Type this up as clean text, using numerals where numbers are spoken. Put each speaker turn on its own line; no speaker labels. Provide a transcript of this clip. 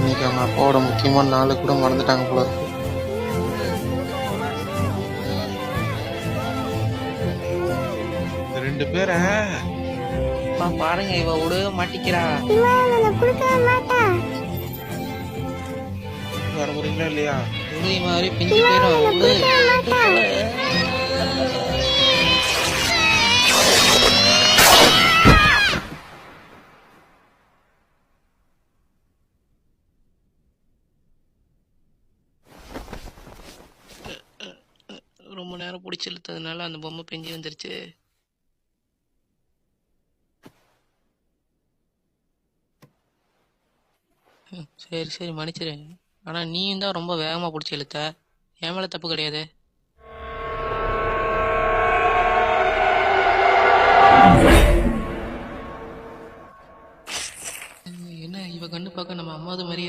இன்னைக்கு அவங்க அப்பாவோட முக்கியமான நாளை கூட மறந்துட்டாங்க போல இருக்கு.
ரெண்டு பேரை
பாருங்க, இவ விடவே மாட்டிக்கிறா.
வர போறீங்களா இல்லையா?
விடு, மாதிரி பிஞ்சு போயிடும். ரொம்ப நேரம் பிடிச்சி இழுத்ததுனால அந்த பொம்மை பிஞ்சு வந்துருச்சு. சரி சரி மன்னிச்சிரு. ஆனால் நீயும் தான் ரொம்ப வேகமாக பிடிச்சி இழுத்த. என் மேலே தப்பு கிடையாது. என்ன இவ கண்ணு பார்க்க நம்ம அம்மாவது மாதிரி